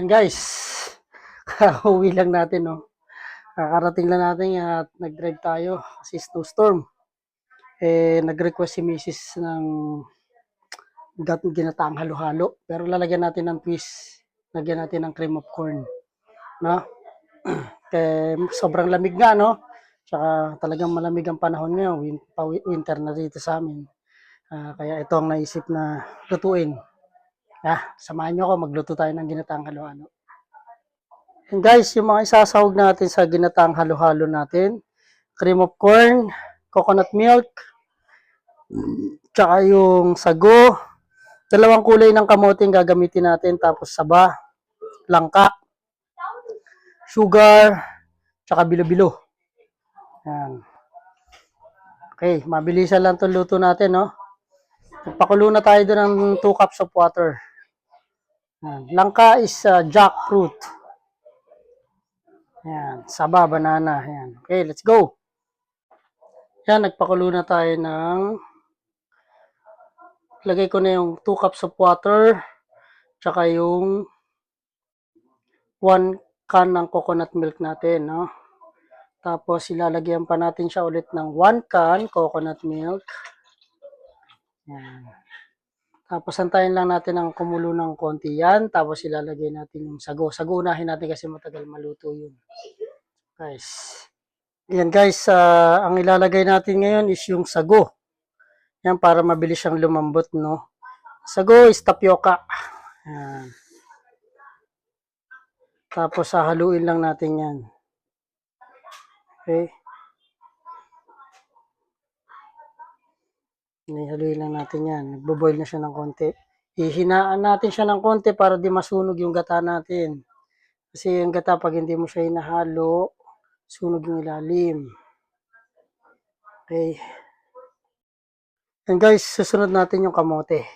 Guys, kakauwi lang natin, no? Kakarating lang natin at nag-drive tayo kasi snowstorm. Nag-request si Mrs. ng ginataang halo-halo. Pero lalagyan natin ng twist. Lagyan natin ng cream of corn. No? Sobrang lamig nga, no? Tsaka talagang malamig ang panahon ngayon. Winter na dito sa amin. Kaya ito ang naisip na lutuin. Samahan nyo ako, magluto tayo ng ginataang halo-halo. And guys, yung mga isasahog natin sa ginataang halo-halo natin, cream of corn, coconut milk, tsaka yung sago, dalawang kulay ng kamote gagamitin natin, tapos saba, langka, sugar, tsaka bilo-bilo. Yan. Okay, mabilisan lang itong luto natin, no? Pakulo na tayo doon ng 2 cups of water. Yan. Langka is jackfruit. Yan, saba, banana. Yan. Okay, let's go. Yan, nagpakulo na tayo ng lagay ko na yung 2 cups of water tsaka yung 1 can ng coconut milk natin, no? Tapos ilalagyan pa natin siya ulit ng 1 can coconut milk. Yan. Tapos antayin lang natin ang kumulo ng konti yan. Tapos ilalagay natin yung sago. Sago unahin natin kasi matagal maluto yun. Guys. Yan guys, ang ilalagay natin ngayon is yung sago. Yan para mabilis siyang lumambot, no? Sago is tapioca. Yan. Tapos haluin lang natin yan. Okay. Haluin lang natin yan. Nagbo-boil na siya ng konti. Ihinaan natin siya ng konti para di masunog yung gata natin. Kasi yung gata pag hindi mo siya hinahalo, sunog yung ilalim. Okay. And guys, susunod natin yung kamote.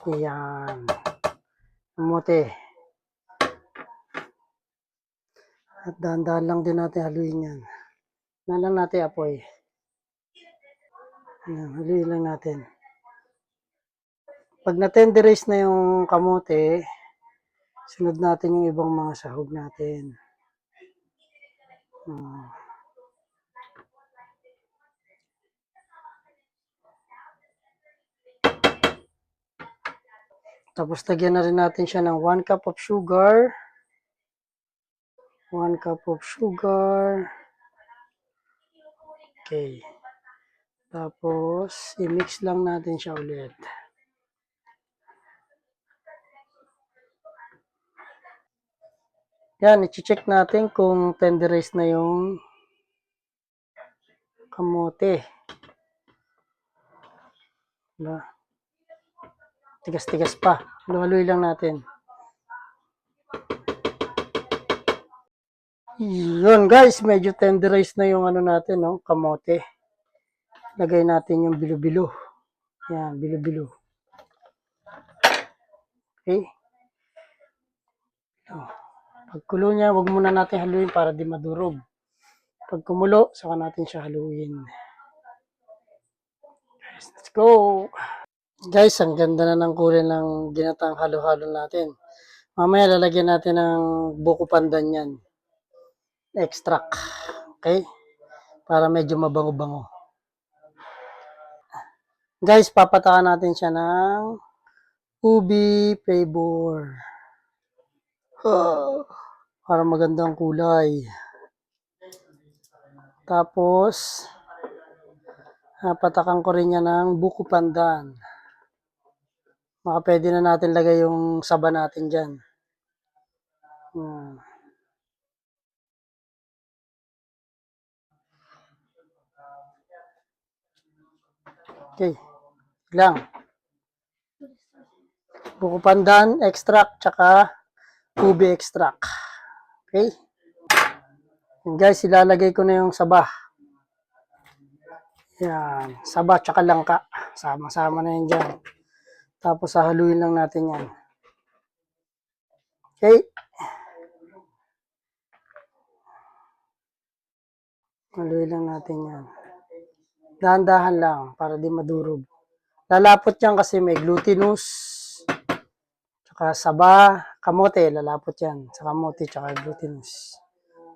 Ayan. Kamote. At dahan-dahan lang din natin haluin yan. Lang natin apoy. Ayan, haluin lang natin. Pag na-tenderize na yung kamote, sunod natin yung ibang mga sahog natin. Tapos lagyan na rin natin siya ng 1 cup of sugar. 1 cup of sugar. Okay. Tapos, i-mix lang natin siya ulit. Yan, i-check natin kung tenderize na yung kamote. Diba? Tigas-tigas pa. Haluhaluin lang natin. Yun guys, medyo tenderize na yung ano natin, no? Kamote. Lagay natin yung bilo-bilo. Yan, bilo-bilo. Okay. Pagkulo niya, wag muna natin haluin para di madurog. Pag kumulo, saka natin siya haluin. Guys, let's go! Guys, ang ganda na ng kulay ng ginatang halo-halo natin. Mamaya lalagyan natin ng buko pandan yan. Extract. Okay? Para medyo mabango-bango. Guys, papatakan natin siya ng ubi flavor. Para magandang kulay. Tapos, patakan ko rin niya ng buko pandan. Maka pwede na natin lagay yung saba natin dyan. Okay. Lang. Buko pandan, extract, tsaka ubi extract. Okay. And guys, ilalagay ko na yung saba. Yan. Saba, tsaka langka. Sama-sama na yan dyan. Tapos haluin lang natin yan. Okay. Haluin lang natin yan. Dahan-dahan lang para di madurog. Lalapot yan kasi may glutinous Tsaka saba, kamote, lalapot yan. Sa kamote, tsaka glutinous.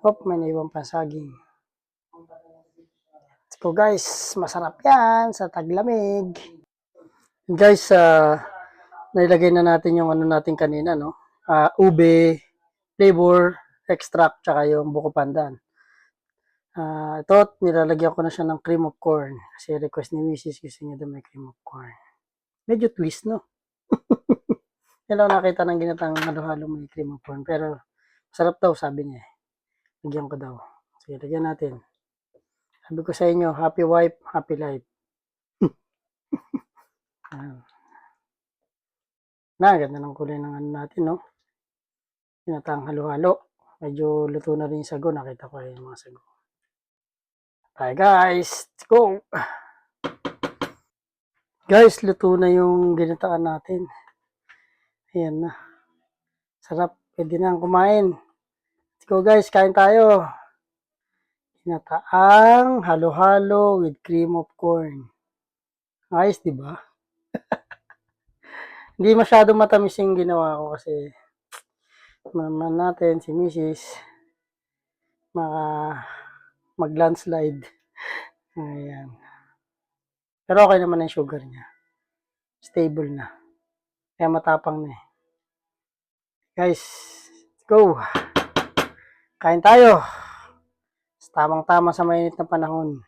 Hop, may naiwan pa saging. Let's go guys, masarap yan sa taglamig. Guys, nailagay na natin yung ano natin kanina, no? Ube, flavor, extract, tsaka yung buko pandan. Ito, nilalagyan ko na siya ng cream of corn. Kasi request ni Mrs. gusto niya daw may cream of corn. Medyo twist, no? Yan lang nakita ng ginatang halo-halo may cream of corn. Pero, sarap daw, sabi niya. Lagyan ko daw. Sige, lagyan natin. Sabi ko sa inyo, happy wife, happy life. Ganda ng kulay ng ano natin, no? Ginatang halo-halo. Medyo luto na rin yung sago. Nakita ko yung mga sago. Bye guys, let's go! Guys, luto na yung ginataan natin. Ayan na. Sarap. Pwede na kumain. Let's go guys, kain tayo. Ginataang halo-halo with cream of corn. Ayos, di ba? Hindi masyado matamis yung ginawa ko kasi naman natin si Mrs. mag-landslide. Ayan. Pero okay naman ang sugar niya. Stable na. Kaya matapang na eh. Guys, let's go. Kain tayo. Tamang-tama sa mainit na panahon.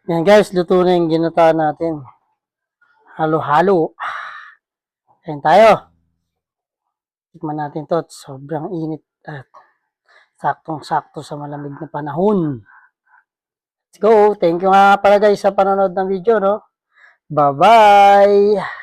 Yan guys, luto na yung ginataan natin. Halo-halo. Kain tayo. Tikman natin to. Sobrang init at saktong-sakto sa malamig na panahon. Let's go. Thank you nga pala guys sa panonood ng video, no? Bye-bye.